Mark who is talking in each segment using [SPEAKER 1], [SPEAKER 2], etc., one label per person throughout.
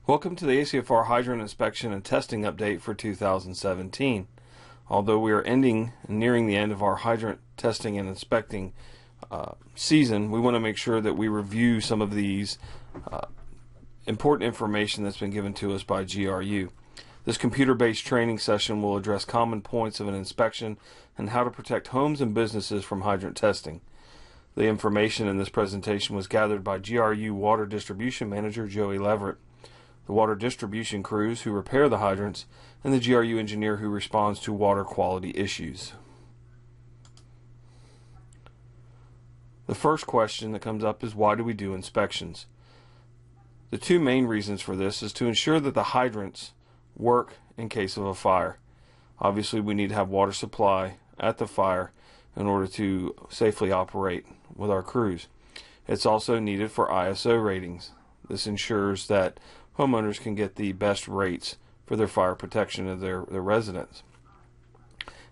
[SPEAKER 1] Welcome to the ACFR Hydrant Inspection and Testing Update for 2017. Although we are nearing the end of our hydrant testing and inspecting season, we want to make sure that we review some of these important information that's been given to us by GRU. This computer-based training session will address common points of an inspection and how to protect homes and businesses from hydrant testing. The information in this presentation was gathered by GRU Water Distribution Manager Joey Leverett, the water distribution crews who repair the hydrants, and the GRU engineer who responds to water quality issues. The first question that comes up is, why do we do inspections? The two main reasons for this is to ensure that the hydrants work in case of a fire. Obviously, we need to have water supply at the fire in order to safely operate with our crews. It's also needed for ISO ratings. This ensures that homeowners can get the best rates for their fire protection of their residents.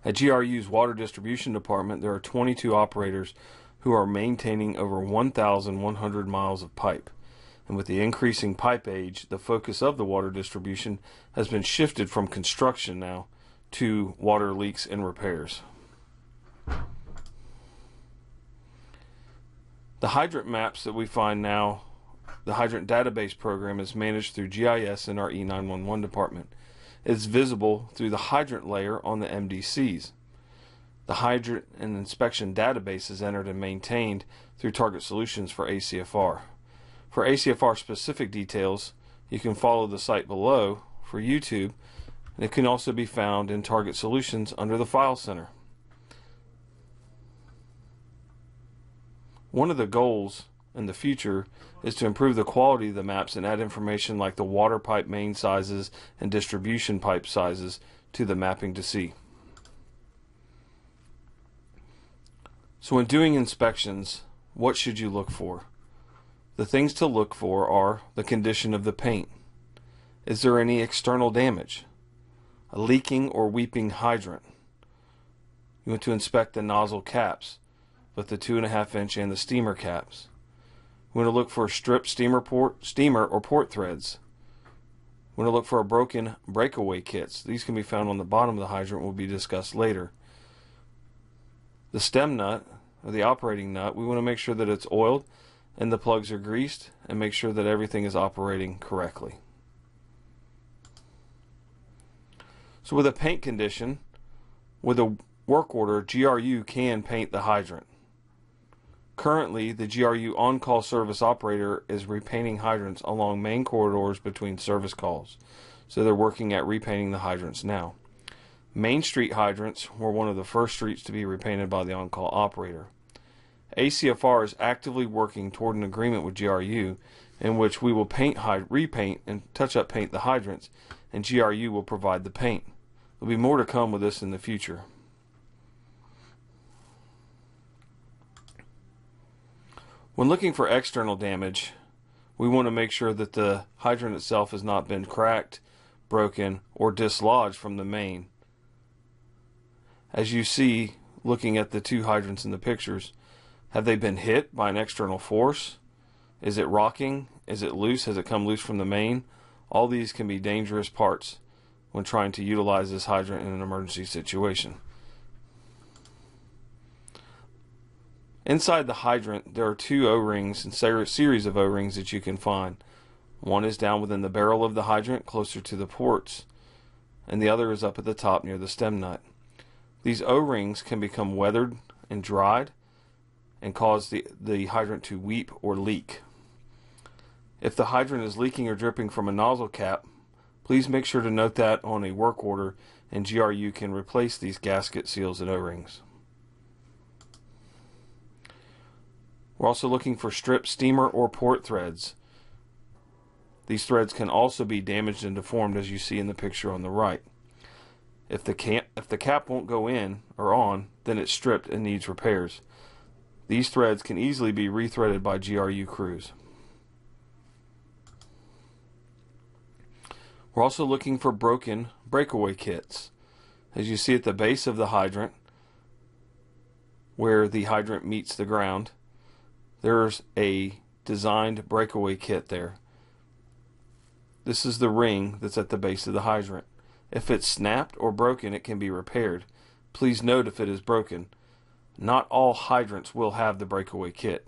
[SPEAKER 1] At GRU's Water Distribution Department, there are 22 operators who are maintaining over 1,100 miles of pipe. And with the increasing pipe age, the focus of the water distribution has been shifted from construction now to water leaks and repairs. The hydrant maps that we find now, the hydrant database program is managed through GIS in our E911 department. It's visible through the hydrant layer on the MDCs. The hydrant and inspection database is entered and maintained through Target Solutions for ACFR. For ACFR specific details, you can follow the site below for YouTube, and it can also be found in Target Solutions under the File Center. One of the goals in the future is to improve the quality of the maps and add information like the water pipe main sizes and distribution pipe sizes to the mapping to see. So when doing inspections, what should you look for? The things to look for are the condition of the paint. Is there any external damage? A leaking or weeping hydrant. You want to inspect the nozzle caps, with the 2.5 inch and the steamer caps. We want to look for stripped steamer or port threads. We want to look for a broken breakaway kits. These can be found on the bottom of the hydrant, will be discussed later. The stem nut, or the operating nut, we want to make sure that it's oiled and the plugs are greased, and make sure that everything is operating correctly. So with a paint condition, with a work order, GRU can paint the hydrant. Currently, the GRU on-call service operator is repainting hydrants along main corridors between service calls. So they're working at repainting the hydrants now. Main Street hydrants were one of the first streets to be repainted by the on-call operator. ACFR is actively working toward an agreement with GRU in which we will repaint and touch-up paint the hydrants, and GRU will provide the paint. There'll be more to come with this in the future. When looking for external damage, we want to make sure that the hydrant itself has not been cracked, broken, or dislodged from the main. As you see, looking at the two hydrants in the pictures, have they been hit by an external force? Is it rocking? Is it loose? Has it come loose from the main? All these can be dangerous parts when trying to utilize this hydrant in an emergency situation. Inside the hydrant, there are two O-rings and series of O-rings that you can find. One is down within the barrel of the hydrant, closer to the ports, and the other is up at the top near the stem nut. These O-rings can become weathered and dried and cause the hydrant to weep or leak. If the hydrant is leaking or dripping from a nozzle cap, please make sure to note that on a work order, and GRU can replace these gasket seals and O-rings. We're also looking for stripped steamer or port threads. These threads can also be damaged and deformed, as you see in the picture on the right. If the cap won't go in or on, then it's stripped and needs repairs. These threads can easily be rethreaded by GRU crews. We're also looking for broken breakaway kits. As you see at the base of the hydrant, where the hydrant meets the ground, there's a designed breakaway kit there. This is the ring that's at the base of the hydrant. If it's snapped or broken, it can be repaired. Please note if it is broken. Not all hydrants will have the breakaway kit.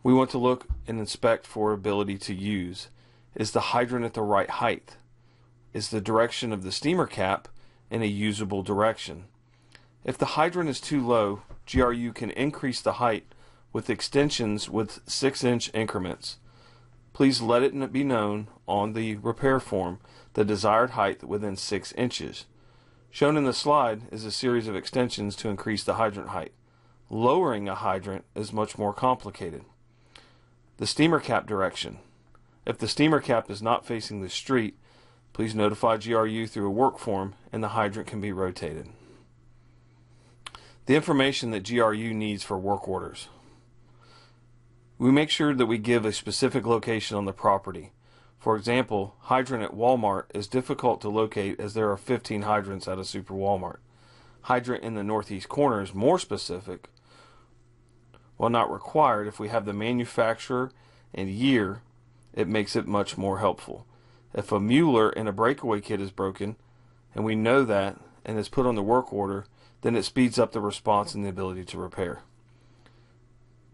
[SPEAKER 1] We want to look and inspect for ability to use. Is the hydrant at the right height? Is the direction of the steamer cap in a usable direction? If the hydrant is too low, GRU can increase the height with extensions with 6-inch increments. Please let it be known on the repair form the desired height within 6 inches. Shown in the slide is a series of extensions to increase the hydrant height. Lowering a hydrant is much more complicated. The steamer cap direction. If the steamer cap is not facing the street, please notify GRU through a work form and the hydrant can be rotated. The information that GRU needs for work orders. We make sure that we give a specific location on the property. For example, hydrant at Walmart is difficult to locate as there are 15 hydrants at a super Walmart. Hydrant in the northeast corner is more specific. While not required, if we have the manufacturer and year, it makes it much more helpful. If a Mueller and a breakaway kit is broken, and we know that, and is put on the work order, then it speeds up the response and the ability to repair.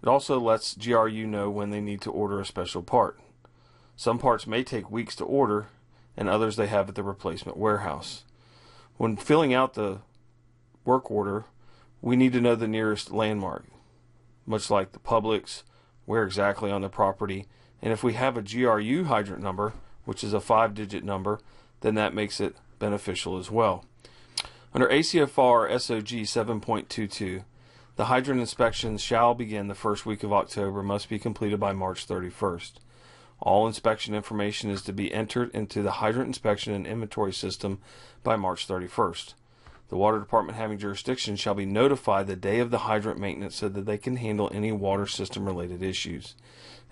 [SPEAKER 1] It also lets GRU know when they need to order a special part. Some parts may take weeks to order, and others they have at the replacement warehouse. When filling out the work order, we need to know the nearest landmark, much like the Publix, where exactly on the property, and if we have a GRU hydrant number, which is a 5-digit number, then that makes it beneficial as well. Under ACFR SOG 7.22, the hydrant inspections shall begin the first week of October, must be completed by March 31st. All inspection information is to be entered into the hydrant inspection and inventory system by March 31st. The water department having jurisdiction shall be notified the day of the hydrant maintenance so that they can handle any water system related issues.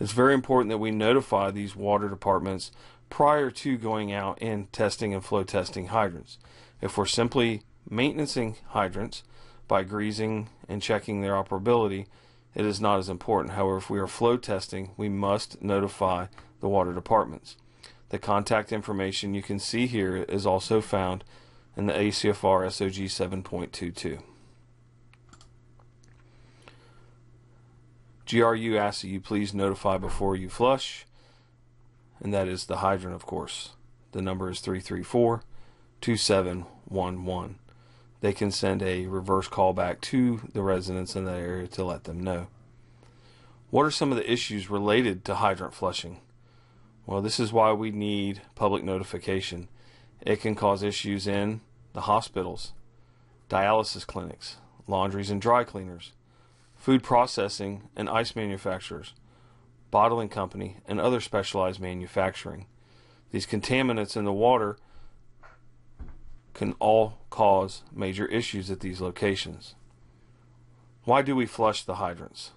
[SPEAKER 1] It's very important that we notify these water departments prior to going out and testing and flow testing hydrants. If we're simply maintaining hydrants by greasing and checking their operability, it is not as important. However, if we are flow testing, we must notify the water departments. The contact information you can see here is also found in the ACFR SOG 7.22. GRU asks that you please notify before you flush, and that is the hydrant, of course. The number is 334-2711. They can send a reverse call back to the residents in that area to let them know. What are some of the issues related to hydrant flushing? Well, this is why we need public notification. It can cause issues in the hospitals, dialysis clinics, laundries and dry cleaners, food processing and ice manufacturers, bottling company, and other specialized manufacturing. These contaminants in the water can all cause major issues at these locations. Why do we flush the hydrants?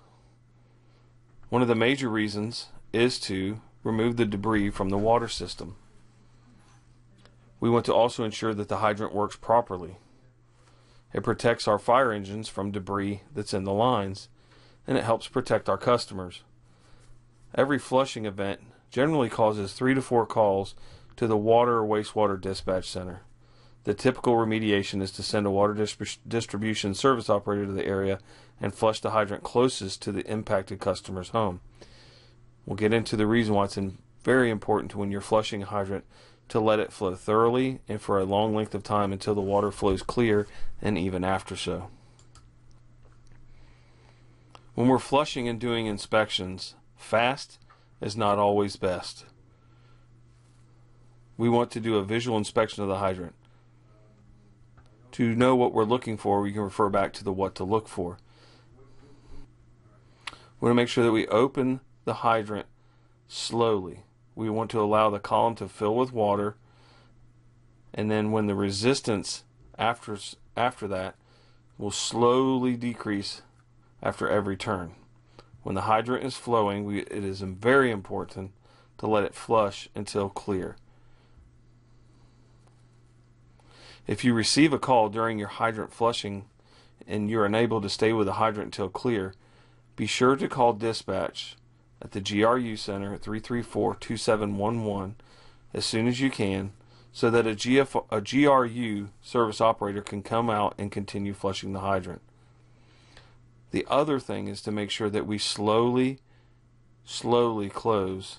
[SPEAKER 1] One of the major reasons is to remove the debris from the water system. We want to also ensure that the hydrant works properly. It protects our fire engines from debris that's in the lines, and it helps protect our customers. Every flushing event generally causes 3 to 4 calls to the water or wastewater dispatch center. The typical remediation is to send a water distribution service operator to the area and flush the hydrant closest to the impacted customer's home. We'll get into the reason why it's very important when you're flushing a hydrant to let it flow thoroughly and for a long length of time until the water flows clear, and even after so. When we're flushing and doing inspections, fast is not always best. We want to do a visual inspection of the hydrant. To know what we're looking for, we can refer back to the what to look for. We want to make sure that we open the hydrant slowly. We want to allow the column to fill with water, and then when the resistance after that will slowly decrease after every turn. When the hydrant is flowing, it is very important to let it flush until clear. If you receive a call during your hydrant flushing and you're unable to stay with the hydrant until clear, be sure to call dispatch at the GRU Center at 334-2711 as soon as you can, so that a GRU service operator can come out and continue flushing the hydrant. The other thing is to make sure that we slowly close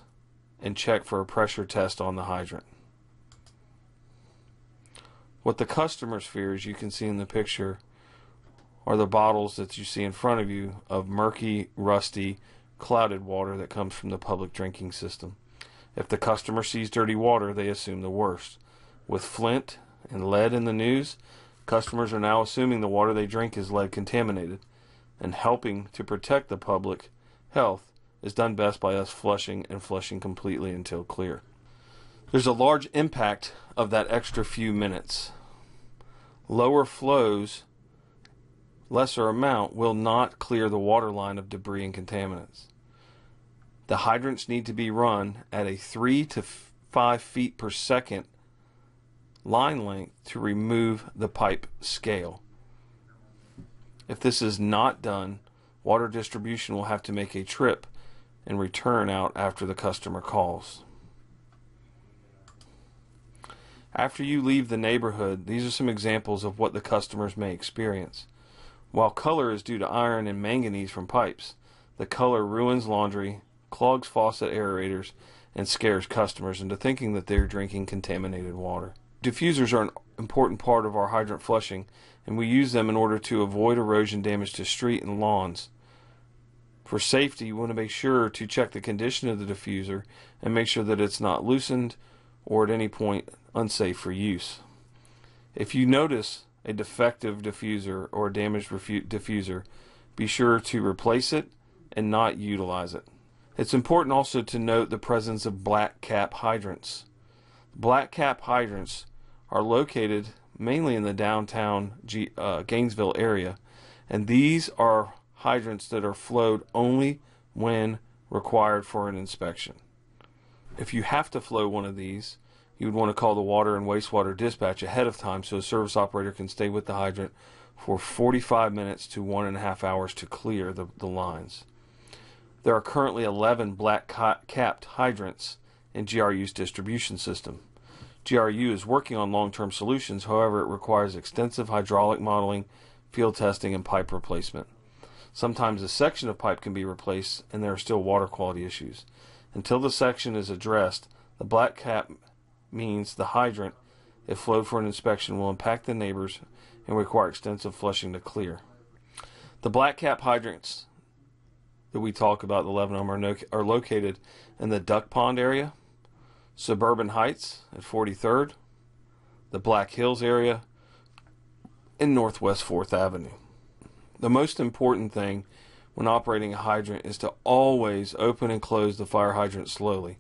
[SPEAKER 1] and check for a pressure test on the hydrant. What the customers fear, as you can see in the picture, are the bottles that you see in front of you of murky, rusty, clouded water that comes from the public drinking system. If the customer sees dirty water, they assume the worst. With Flint and lead in the news, customers are now assuming the water they drink is lead contaminated, and helping to protect the public health is done best by us flushing and flushing completely until clear. There's a large impact of that extra few minutes. Lower flows, lesser amount, will not clear the water line of debris and contaminants. The hydrants need to be run at a 3 to 5 feet per second line length to remove the pipe scale. If this is not done, water distribution will have to make a trip and return out after the customer calls. After you leave the neighborhood, these are some examples of what the customers may experience. While color is due to iron and manganese from pipes, the color ruins laundry, clogs faucet aerators, and scares customers into thinking that they're drinking contaminated water. Diffusers are an important part of our hydrant flushing, and we use them in order to avoid erosion damage to street and lawns. For safety, you want to make sure to check the condition of the diffuser and make sure that it's not loosened or at any point unsafe for use. If you notice a defective diffuser or a damaged diffuser, be sure to replace it and not utilize it. It's important also to note the presence of black cap hydrants. Black cap hydrants are located mainly in the downtown Gainesville area, and these are hydrants that are flowed only when required for an inspection. If you have to flow one of these, you would want to call the water and wastewater dispatch ahead of time so a service operator can stay with the hydrant for 45 minutes to 1.5 hours to clear the lines. There are currently 11 black capped hydrants in GRU's distribution system. GRU is working on long-term solutions, however it requires extensive hydraulic modeling, field testing, and pipe replacement. Sometimes a section of pipe can be replaced and there are still water quality issues. Until the section is addressed, the black cap means the hydrant, if flowed for an inspection, will impact the neighbors and require extensive flushing to clear. The black cap hydrants that we talk about, the 11 of them, are located in the Duck Pond area, Suburban Heights at 43rd, the Black Hills area, and Northwest 4th Avenue. The most important thing when operating a hydrant is to always open and close the fire hydrant slowly.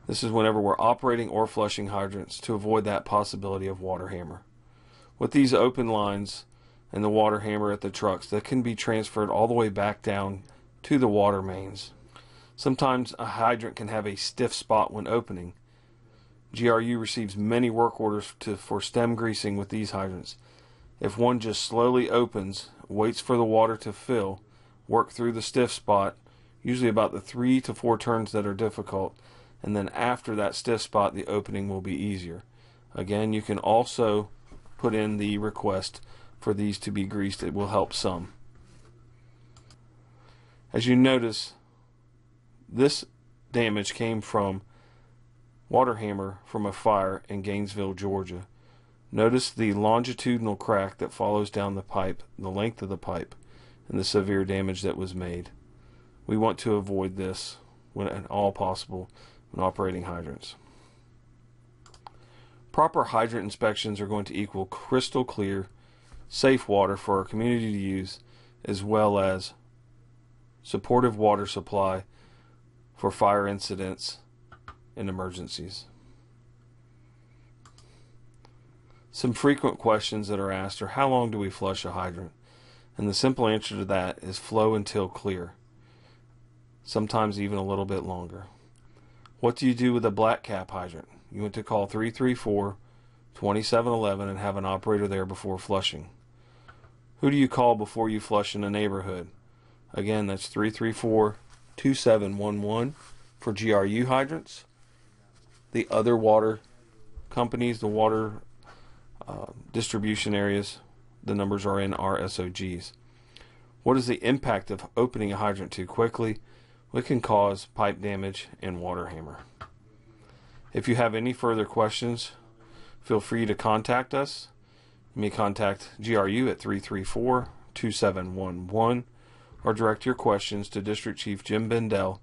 [SPEAKER 1] This is whenever we're operating or flushing hydrants to avoid that possibility of water hammer. With these open lines and the water hammer at the trucks, that can be transferred all the way back down to the water mains. Sometimes a hydrant can have a stiff spot when opening. GRU receives many work orders for stem greasing with these hydrants. If one just slowly opens, waits for the water to fill, work through the stiff spot, usually about the 3 to 4 turns that are difficult, and then after that stiff spot the opening will be easier. Again, you can also put in the request for these to be greased. It will help some. As you notice, this damage came from water hammer from a fire in Gainesville, Georgia. Notice the longitudinal crack that follows down the pipe, the length of the pipe, and the severe damage that was made. We want to avoid this when at all possible when operating hydrants. Proper hydrant inspections are going to equal crystal clear, safe water for our community to use, as well as supportive water supply for fire incidents and emergencies. Some frequent questions that are asked are, how long do we flush a hydrant? And the simple answer to that is flow until clear. Sometimes even a little bit longer. What do you do with a black cap hydrant? You want to call 334-2711 and have an operator there before flushing. Who do you call before you flush in a neighborhood? Again, that's 2711 for GRU hydrants. The other water companies, the water distribution areas, the numbers are in RSOGs. What is the impact of opening a hydrant too quickly? Well, it can cause pipe damage and water hammer. If you have any further questions, feel free to contact us. You may contact GRU at 334-2711 or direct your questions to District Chief Jim Bendell